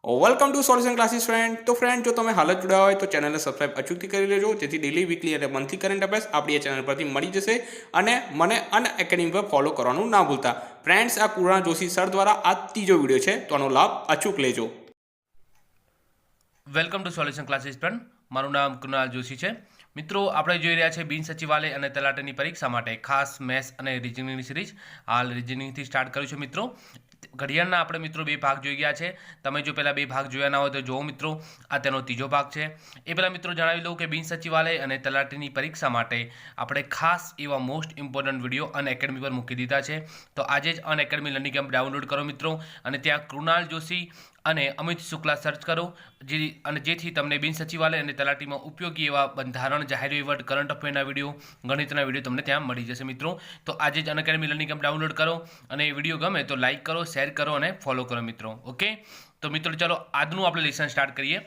Welcome to solution classes friend. તો friend, જો તમે હાલ જ જોડાયા હોય તો ચેનલને સબસ્ક્રાઇબ અચૂકથી કરી લેજો, જેથી ડેલી, વીકલી અને મંથલી કરંટ અફેર્સ આપણી ચેનલ પરથી મળી જશે. અને મને અનએકેડમી પર ફોલો કરવાનું ના ભૂલતા. ફ્રેન્ડ્સ, આ કૃણાલ જોશી સર દ્વારા આ ત્રીજો વિડીયો છે, તો આનો લાભ અચૂક લેજો. Welcome to solution classes friend. મારું નામ કૃણાલ જોશી છે. મિત્રો, આપણે જોઈ રહ્યા છે બિન સચિવાલય અને તલાટીની પરીક્ષા માટે ખાસ મેથ્સ અને રિઝનિંગની સિરીઝ. હાલ રિઝનિંગથી સ્ટાર્ટ કર્યું છે મિત્રો. ઘડિયાળના આપણે મિત્રો બે ભાગ જોઈ ગયા છે. તમે જો પહેલાં બે ભાગ જોયા ના હોય તો જુઓ મિત્રો, આ તેનો ત્રીજો ભાગ છે. એ પહેલાં મિત્રો જણાવી દઉં કે બિન સચિવાલય અને તલાટીની પરીક્ષા માટે આપણે ખાસ એવા મોસ્ટ ઇમ્પોર્ટન્ટ વિડીયો અનએકેડમી પર મૂકી દીધા છે. તો આજે જ અનએકેડમી લર્નિંગ કેમ્પ ડાઉનલોડ કરો મિત્રો, અને ત્યાં કૃણાલ જોશી અને અમિત શુક્લા સર્ચ કરો, જેથી તમને બિન સચિવાલય અને તલાટીમાં ઉપયોગી એવા બંધારણ, જાહેર વહીવટ, કરંટ અફેરના વિડીયો, ગણિતના વિડીયો તમને ત્યાં મળી જશે મિત્રો. તો આજે જ અનએકેડમી લર્નિંગ કેમ્પ ડાઉનલોડ કરો, અને વિડીયો ગમે તો લાઇક કરો, શેર કરો અને ફોલો કરો મિત્રો. ઓકે, તો મિત્રો ચાલો આજનું આપણે લેસન સ્ટાર્ટ કરીએ.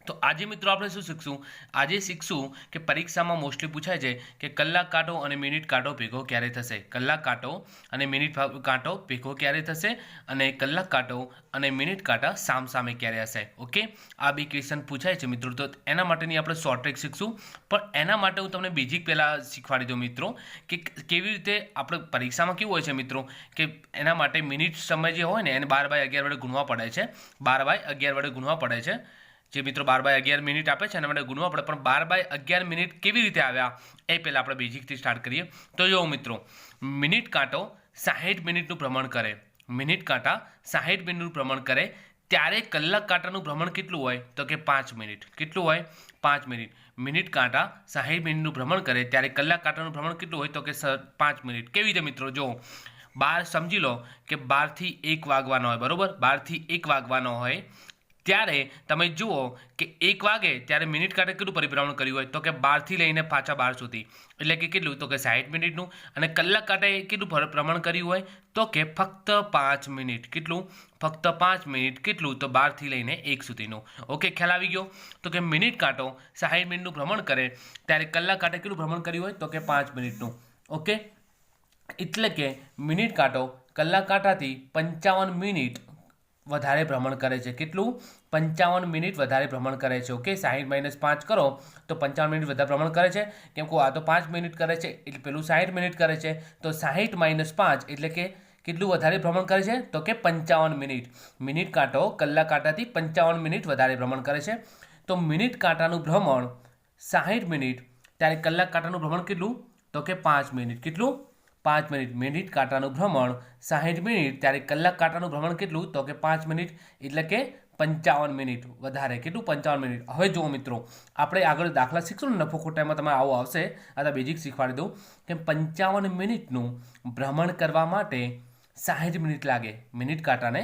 તો આજે મિત્રો આપણે શું શીખશું? આજે શીખશું કે પરીક્ષામાં મોસ્ટલી પૂછાય છે કે કલાક કાંટો અને મિનિટ કાંટો ભેગો ક્યારે થશે. કલાક કાંટો અને મિનિટ કાંટો ભેગો ક્યારે થશે, અને કલાક કાંટો અને મિનિટ કાંટા સામસામે ક્યારે હશે. ઓકે, આ બે ક્વેશ્ચન પૂછાય છે મિત્રો. તો એના માટેની આપણે શોર્ટ ટ્રિક શીખશું. પણ એના માટે હું તમને બેઝિક પહેલાં શીખવાડી દઉં મિત્રો, કે કેવી રીતે આપણે પરીક્ષામાં કેવું હોય છે મિત્રો, કે એના માટે મિનિટ સમય જે હોય ને એને 12/11 વડે ગુણવા પડે છે. 12/11 વડે ગુણવા પડે છે. જે મિત્રો 12/11 મિનિટ આપે છે એના માટે ગુણવા પડે. પણ 12/11 મિનિટ કેવી રીતે આવ્યા એ પહેલાં આપણે બેઝિકથી સ્ટાર્ટ કરીએ. તો જો મિત્રો, મિનિટ કાંટો 60 મિનિટનું ભ્રમણ કરે. મિનિટ કાંટા 60 મિનિટનું ભ્રમણ કરે ત્યારે કલાક કાંટાનું ભ્રમણ કેટલું હોય? તો કે 5 મિનિટ. કેટલું હોય? 5 મિનિટ. મિનિટ કાંટા 60 મિનિટનું ભ્રમણ કરે ત્યારે કલાક કાંટાનું ભ્રમણ કેટલું હોય? તો કે 5 મિનિટ. કેવી રીતે મિત્રો? જો 12 સમજી લો કે 12 થી 1 વાગવાનો હોય, બરોબર? 12 થી 1 વાગવાનો હોય ત્યારે તમે જુઓ કે 1 વાગે ત્યારે મિનિટ કાંટે કેટલું પરિભ્રમણ કર્યું હોય? તો કે 12 થી લઈને પાછા 12 સુધી, એટલે કે કેટલું? તો કે 60 મિનિટનું. અને કલાક કાંટે કેટલું ભ્રમણ કર્યું હોય? તો કે ફક્ત 5 મિનિટ. કેટલું? ફક્ત 5 મિનિટ. કેટલું? તો 12 થી લઈને 1 સુધીનું. ઓકે, ખ્યાલ આવી ગયો? તો કે મિનિટ કાંટો 60 મિનિટનું ભ્રમણ કરે ત્યારે કલાક કાંટે કેટલું ભ્રમણ કર્યું હોય? તો કે 5 મિનિટનું. ઓકે, એટલે કે મિનિટ કાંટો કલાક કાંટાથી 55 મિનિટ વધારે ભ્રમણ કરે છે. કેટલું? 55 મિનિટ વધારે ભ્રમણ કરે છે. ઓકે, 60 - 5 કરો તો 55 મિનિટ વધારે ભ્રમણ કરે છે. કેમ કે આ તો 5 મિનિટ કરે છે, એટલે પેલું 60 મિનિટ કરે છે. તો 60 - 5 એટલે કે કેટલું વધારે ભ્રમણ કરે છે? તો કે 55 મિનિટ. મિનિટ કાંટો કલાક કાંટાથી 55 મિનિટ વધારે ભ્રમણ કરે છે. તો મિનિટ કાંટાનું ભ્રમણ 60 મિનિટ ત્યારે કલાક કાંટાનું ભ્રમણ કેટલું? તો કે 5 મિનિટ. કેટલું? 5 મિનિટ. મિનિટ કાંટાનું ભ્રમણ 60 મિનિટ ત્યારે કલાક કાંટાનું ભ્રમણ કેટલું? તો કે 5 મિનિટ, એટલે કે 55 મિનિટ વધારે. કેટલું? 55 મિનિટ. હવે જુઓ મિત્રો, આપણે આગળ દાખલા શીખશું ને, નફો ખોટામાં તમે આવો આવશે. આ તો બેઝિક શીખવાડી દઉં કે 55 મિનિટનું ભ્રમણ કરવા માટે 60 મિનિટ લાગે. મિનિટ કાંટાને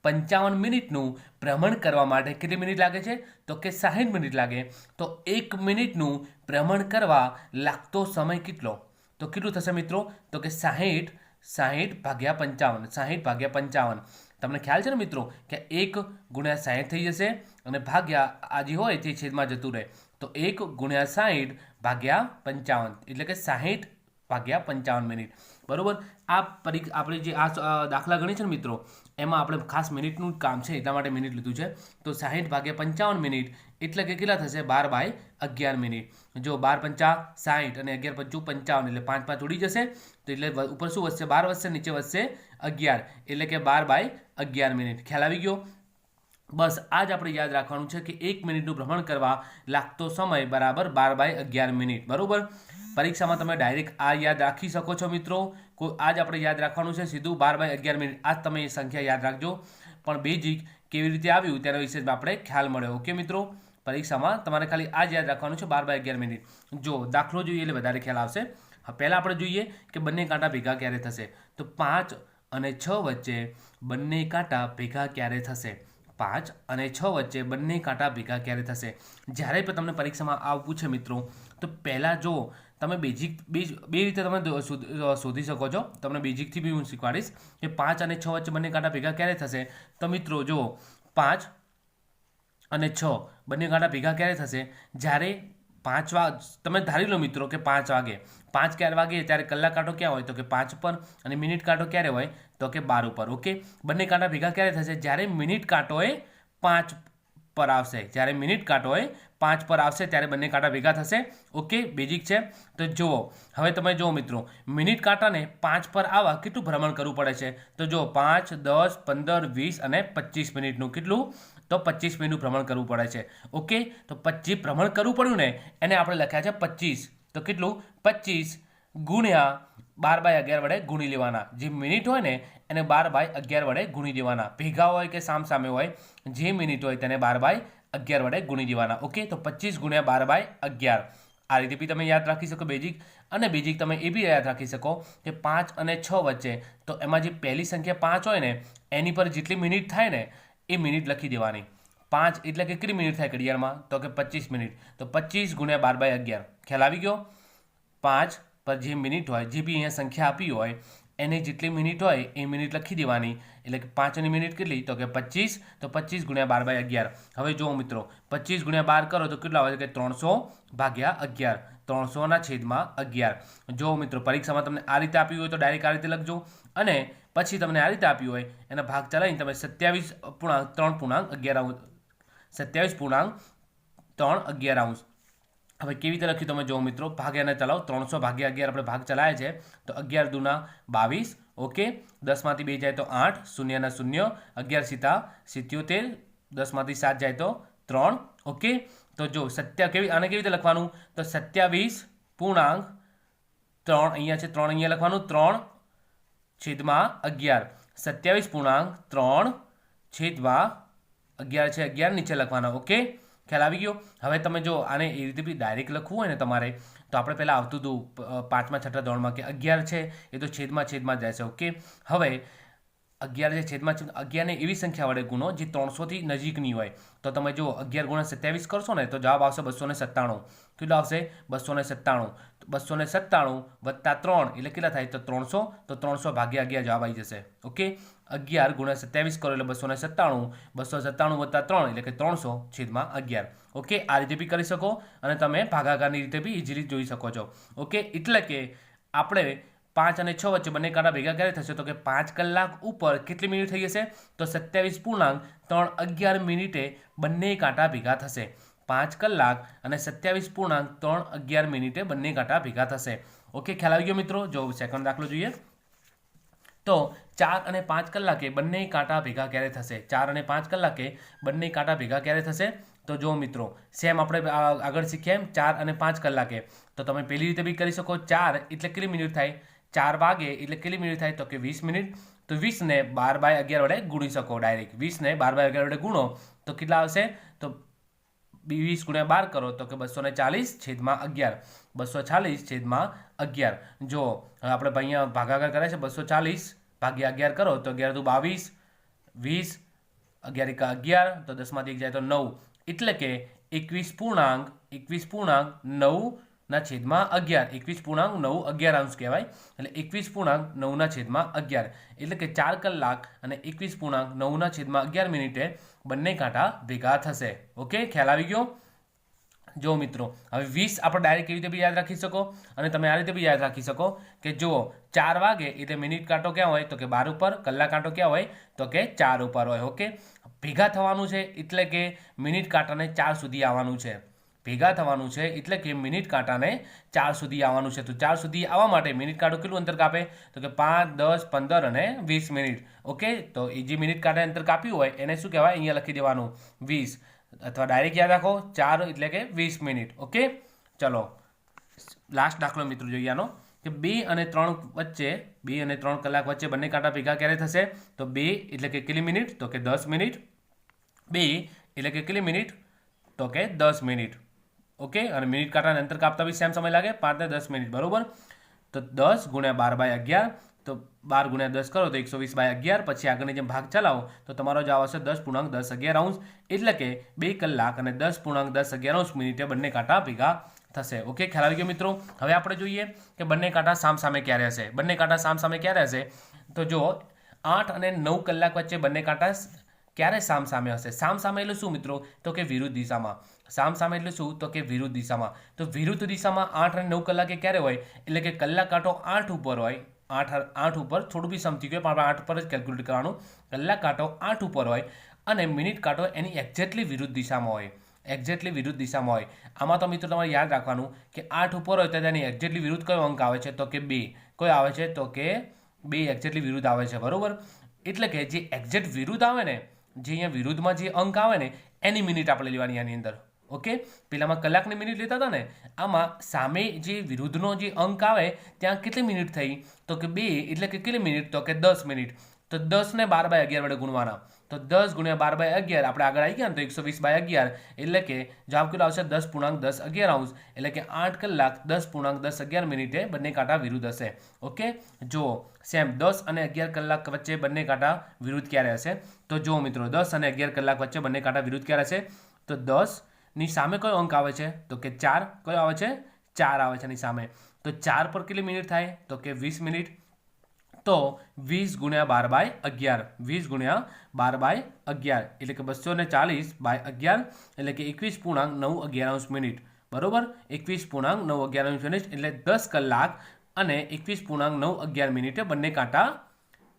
55 મિનિટનું ભ્રમણ કરવા માટે કેટલી મિનિટ લાગે છે? તો કે 60 મિનિટ લાગે. તો 1 મિનિટનું ભ્રમણ કરવા લાગતો સમય કેટલો? તો કેટલું થશે મિત્રો? તો કે 60 ભાગ્યા 55. 60 ભાગ્યા 55. તમને ખ્યાલ છે ને મિત્રો કે 1 × 60 થઈ જશે, અને ભાગ્યા આ જે હોય તે છેદમાં જતું રહે. તો 1 × 60 ભાગ્યા 55, એટલે કે 60 ભાગ્યા 55 મિનિટ. બરોબર? આ આપણે જે આ દાખલા ગણી છે ને મિત્રો, એમાં આપણે ખાસ મિનિટનું કામ છે એટલા માટે મિનિટ લીધું છે. તો 60 ભાગ્યા 55 મિનિટ એટલે કે કેટલા થશે? 12/11 મિનિટ. જો 12 × 5 = 60 અને 11 × 5 = 55, એટલે 5 5 ઉડી જશે. તો એટલે ઉપર શું વધશે? 12 વધશે, નીચે વધશે 11, એટલે કે 12/11 મિનિટ. ખ્યાલ આવી ગયો? બસ આ જ આપણે યાદ રાખવાનું છે કે 1 મિનિટનું ભ્રમણ કરવા લાગતો સમય બરાબર 12/11 મિનિટ. બરોબર? પરીક્ષામાં તમે ડાયરેક્ટ આ યાદ રાખી શકો છો મિત્રો. આ જ આપણે યાદ રાખવાનું છે સીધું 12/11 મિનિટ. આ તમે એ સંખ્યા યાદ રાખજો. પણ બેઝિક કેવી રીતે આવ્યું તેના વિશે આપણે ખ્યાલ મળ્યો. ઓકે મિત્રો, પરીક્ષામાં તમારે ખાલી આ જ યાદ રાખવાનું છે, 12/11 મિનિટ. જો દાખલો જોઈએ એટલે વધારે ખ્યાલ આવશે. પહેલાં આપણે જોઈએ કે બંને કાંટા ભેગા ક્યારે થશે. તો 5 અને 6 વચ્ચે બંને કાંટા ભેગા ક્યારે થશે? 5 અને 6 વચ્ચે બંને કાંટા ભેગા ક્યારે થશે? જ્યારે પણ તમને પરીક્ષામાં આવું પૂછે મિત્રો, તો પહેલાં જો તમે બેઝિક બે રીતે તમે શોધી શકો છો. તમને બેઝિકથી બી હું શીખવાડીશ કે 5 અને 6 વચ્ચે બંને કાંટા ભેગા ક્યારે થશે. તો મિત્રો જુઓ, 5 અને 6 બંને કાંટા ભેગા ક્યારે થશે? જ્યારે 5 તમે ધારી લો મિત્રો કે 5 વાગે. 5 ક્યારે વાગે ત્યારે કલાક કાંટો ક્યાં હોય? તો કે 5 ઉપર. અને મિનિટ કાંટો ક્યારે હોય? તો કે 12 ઉપર. ઓકે, બંને કાંટા ભેગા ક્યારે થશે? જ્યારે મિનિટ કાંટોએ 5 પર આવશે, જ્યારે મિનિટ કાંટો હોય 5 પર આવશે ત્યારે બંને કાંટા ભેગા થશે. ઓકે, બેઝિક છે. તો જુઓ, હવે તમે જુઓ મિત્રો, મિનિટ કાંટાને 5 પર આવવા કેટલું ભ્રમણ કરવું પડે છે? તો જુઓ 5, 10, 15, 20 અને 25 મિનિટનું કેટલું? તો 25 મિનિટનું ભ્રમણ કરવું પડે છે. ઓકે, તો જે ભ્રમણ કરવું પડ્યું ને એને આપણે લખ્યા છે 25. તો કેટલું? 25 ગુણ્યા 12/11 વડે ગુણી લેવાના. જે મિનિટ હોય ને એને 12/11 વડે ગુણી દેવાના. ભેગા હોય કે સામસામે હોય, જે મિનિટ હોય તેને 12/11 વડે ગુણી દેવાના. ઓકે, તો 25 ગુણ્યા 12/11. આ રીતે બી તમે યાદ રાખી શકો બેઝિક. અને બેઝિક તમે એ બી યાદ રાખી શકો કે 5 અને 6 વચ્ચે, તો એમાં જે પહેલી સંખ્યા 5 હોય ને એની પર જેટલી મિનિટ થાય ને એ મિનિટ લખી દેવાની. 5 એટલે કે કેટલી મિનિટ થાય ઘડિયાળમાં? તો કે 25 મિનિટ. તો 25 ગુણ્યા 12/11. ખ્યાલ આવી ગયો? 5 પર જે મિનિટ હોય, જે બી અહીંયા સંખ્યા આપી હોય એને જેટલી મિનિટ હોય એ મિનિટ લખી દેવાની. એટલે કે 5ની મિનિટ કેટલી? તો કે 25. તો 25 ગુણ્યા 12/11. હવે જુઓ મિત્રો, 25 ગુણ્યા 12 કરો તો કેટલા આવે? કે 300/11. 300/11. જો મિત્રો, પરીક્ષામાં તમને આ રીતે આપ્યું હોય તો ડાયરેક્ટ આ રીતે લખજો. અને પછી તમને આ રીતે આપ્યું હોય એના ભાગ ચલાવીને તમે 27.3 27.3 હવે કેવી રીતે લખ્યું તમે જુઓ મિત્રો, ભાગ્યાને ચલાવો. 300/11 આપણે ભાગ ચલાવે છે તો 11 દુના 22. ઓકે, 10માંથી 2 જાય તો 8, શૂન્યના 0, 11 સીતા 77, 10માંથી 7 જાય તો 3. ઓકે, તો જો આને કેવી રીતે લખવાનું? તો 27.3 અહીંયા છે, 3 અહીંયા લખવાનું. 3/11. 27.3/11 છે, 11 નીચે લખવાના. ઓકે, ખ્યાલ આવી ગયો? હવે તમે જો આને એ રીતે બી ડાયરેક્ટ લખવું હોય ને તમારે, તો આપણે પહેલાં આવતું હતું 5મા 6ઠા ધોરણમાં કે 11 છે એ તો છેદમાં જાય છે. ઓકે, હવે 11 છે છેદમાં 11ને એવી સંખ્યા વડે ગુણો જે 300થી નજીકની હોય. તો તમે જો 11 ગુણ્યા 27 કરશો ને તો જવાબ આવશે 297. કેટલો આવશે? 297. 297 વત્તા 3 એટલે કેટલા થાય? તો 300. તો 300/11 જવાબ આવી જશે. ઓકે, 11 ગુણ્યા 27 કરો એટલે 297. 297 વત્તા 3 એટલે કે 300/11. ઓકે, આ રીતે બી કરી શકો અને તમે ભાગાકારની રીતે બી ઇઝીલી જોઈ શકો છો. ઓકે, એટલે કે આપણે 5 અને 6 વચ્ચે બંને કાંટા ભેગા ક્યારે થશે? તો કે 5 કલાક ઉપર કેટલી મિનિટ થઈ જશે? તો 27.311 મિનિટે બંને કાંટા ભેગા થશે. 5 કલાક અને 27.311 મિનિટે બંને કાંટા ભેગા થશે. ઓકે, ખ્યાલ આવી ગયો મિત્રો? જો સેકન્ડ દાખલો જોઈએ. તો 4 અને 5 કલાકે બંને કાંટા ભેગા ક્યારે થશે? 4 અને 5 કલાકે બંને કાંટા ભેગા ક્યારે થશે? તો જો મિત્રો, સેમ આપણે આગળ શીખ્યા એમ 4 અને 5 કલાકે. તો તમે પેલી રીતે બી કરી શકો. 4 એટલે કેટલી મિનિટ થાય? 4 વાગે એટલે કેટલી મિનિટ થાય? તો કે 20 મિનિટ. તો 20ને 12/11 વડે ગુણી શકો ડાયરેક્ટ. 20ને 12/11 વડે ગુણો તો કેટલા આવશે? તો 20 ગુણ્યા 12 કરો તો કે 240/11. 240/11. જો હવે આપણે અહીંયા ભાગાકાર કરે છે, 240/11 કરો તો 11 × 22, 20, 11 × 11, તો 10માંથી 1 જાય તો 9. એટલે કે 21.9 21.9/11 કહેવાય. એટલે 21.9/11 એટલે કે 4 કલાક અને 21.9/11 મિનિટે બંને કાંટા ભેગા થશે. ઓકે, ખ્યાલ આવી ગયો? જો મિત્રો, હવે 20 આપણે ડાયરેક્ટ કેવી રીતે બી યાદ રાખી શકો અને તમે આ રીતે બી યાદ રાખી શકો કે જુઓ, 4 વાગે એટલે મિનિટ કાંટો ક્યાં હોય? તો કે 12 ઉપર. કલાક કાંટો ક્યાં હોય? તો કે 4 ઉપર હોય. ઓકે, ભેગા થવાનું છે એટલે કે મિનિટ કાંટાને 4 સુધી આવવાનું છે. ભેગા થવાનું છે એટલે કે મિનિટ કાંટાને 4 સુધી આવવાનું છે. તો 4 સુધી આવવા માટે મિનિટ કાંટો કેટલું અંતર કાપે? તો કે 5, 10, 15 અને 20 મિનિટ. ઓકે, તો એ જે મિનિટ કાંટા અંતર કાપ્યું હોય એને શું કહેવાય? અહીંયા લખી દેવાનું 20, અથવા ડાયરેક્ટ યાદ રાખો 4 એટલે કે 20 મિનિટ. ઓકે, ચલો લાસ્ટ દાખલો મિત્રો જોઈએ આનો કે 2 અને 3 વચ્ચે 2 અને 3 કલાક વચ્ચે બંને કાંટા ભેગા ક્યારે થશે? તો 2 એટલે કે કેટલી મિનિટ? તો કે 10 મિનિટ. 2 એટલે કે કેટલી મિનિટ? તો કે 10 મિનિટ. ઓકે, અને મિનિટ કાંટાને અંતર કાપતા બી સેમ સમય લાગે, 5 ને 10 મિનિટ. બરોબર? તો 10 ગુણ્યા 12/11, તો 12 ગુણ્યા 10 કરો તો 120/11. પછી આગળની જેમ ભાગ ચલાવો તો તમારો જવાબ આવશે 10.1011. એટલે કે 2 કલાક અને 10.1011 મિનિટે બંને કાંટા ભેગા થશે. ઓકે, ખ્યાલ આવી ગયો મિત્રો? હવે આપણે જોઈએ કે બંને કાંટા સામસામે ક્યારે હશે. બંને કાંટા સામસામે ક્યારે હશે? તો જો 8 અને 9 કલાક વચ્ચે બંને કાંટા ક્યારે સામસામે હશે? સામસામે એટલે શું મિત્રો? તો કે વિરુદ્ધ દિશામાં. સામસામે એટલે શું? તો કે વિરુદ્ધ દિશામાં. તો વિરુદ્ધ દિશામાં 8 અને 9 કલાકે ક્યારે હોય? એટલે કે કલાક કાંટો 8 ઉપર હોય. 8 ઉપર થોડું બી સમજી ગયું પણ આપણે 8 પર જ કેલ્ક્યુલેટ કરવાનું. કલાક કાંટો 8 ઉપર હોય અને મિનિટ કાંટો એની એક્ઝેક્ટલી વિરુદ્ધ દિશામાં હોય. એક્ઝેક્ટલી વિરુદ્ધ દિશામાં હોય. આમાં તો મિત્રો તમારે યાદ રાખવાનું કે 8 ઉપર હોય તો તેની એક્ઝેક્ટલી વિરુદ્ધ કયો અંક આવે છે? તો કે 2. કયો આવે છે? તો કે 2 એક્ઝેક્ટલી વિરુદ્ધ આવે છે. બરોબર. એટલે કે જે એક્ઝેક્ટ વિરુદ્ધ આવે ને, જે અહીંયા વિરુદ્ધમાં જે અંક આવે ને એની મિનિટ આપણે લેવાની આની અંદર. ઓકે, પેલામાં કલાકની મિનિટ લેતા હતા ને, આમાં સામે જે વિરુદ્ધનો જે અંક આવે ત્યાં કેટલી મિનિટ થઈ? તો કે 2. એટલે કે કેટલી મિનિટ? તો કે 10 મિનિટ. તો 10 ને 12/11 વડે ગુણવાના. તો 10 ગુણ્યા 12/11 આપણે આગળ આવી ગયા ને તો 120/11 એટલે કે જવાબ કેટલો આવશે? 10.1011 એટલે કે 8 કલાક 10.1011 મિનિટે બંને કાંટા વિરુદ્ધ હશે. ઓકે, જો સેમ 10 અને 11 કલાક વચ્ચે બંને કાંટા વિરુદ્ધ ક્યારે હશે? તો જો મિત્રો 10 અને 11 કલાક વચ્ચે બંને કાંટા વિરુદ્ધ ક્યારે હશે? તો 10 ની સામે કયો અંક આવે છે? તો કે 4. કયો આવે છે? 4 આવે છે એની સામે. તો 4 પર કેટલી મિનિટ થાય? તો કે 20 મિનિટ. તો 20 ગુણ્યા 12/11 20 ગુણ્યા 12/11 એટલે કે 240/11 એટલે કે 21.911 મિનિટ. બરોબર, 21.911 મિનિટ એટલે 10 કલાક અને 21.911 મિનિટે બંને કાંટા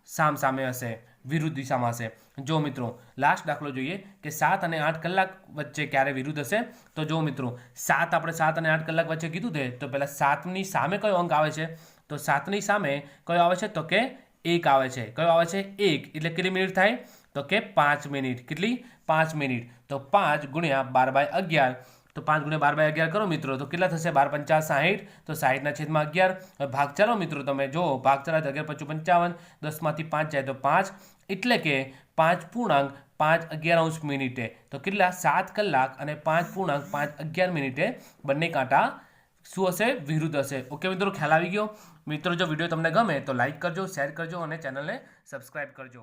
સામસામે હશે, વિરુદ્ધ દિશામાં હશે. જો મિત્રો લાસ્ટ દાખલો જોઈએ કે 7 અને 8 કલાક વચ્ચે ક્યારે વિરુદ્ધ હશે? તો જો મિત્રો આપણે 7 અને 8 કલાક વચ્ચે કીધું છે તો પહેલા 7ની સામે કયો અંક આવે છે? તો 7ની સામે કયો આવે છે? તો કે 1 આવે છે. કયો આવે છે? 1 એટલે કેટલી મિનિટ થાય? તો કે 5 મિનિટ. કેટલી? 5 મિનિટ. તો 5 ગુણ્યા 12/11 તો 5 ગુણ્યા 12/11 કરો મિત્રો તો કેટલા થશે? 12 × 5 = 60. તો 60 ના છેદમાં 11. હવે ભાગ ચાલો મિત્રો, તમે જો ભાગ ચલાવો તો 11 × 5 = 55. 10 માંથી 5 જાય તો 5 એટલે કે 5.511 મિનિટે. તો કેટલા? 7 કલાક અને 5.511 મિનિટે બંને કાંટા શું હશે? વિરુદ્ધ હશે. ઓકે મિત્રો, ખ્યાલ આવી ગયો? મિત્રો જો વિડીયો તમને ગમે તો લાઈક કરજો, શેર કરજો અને ચેનલને સબસ્ક્રાઈબ કરજો.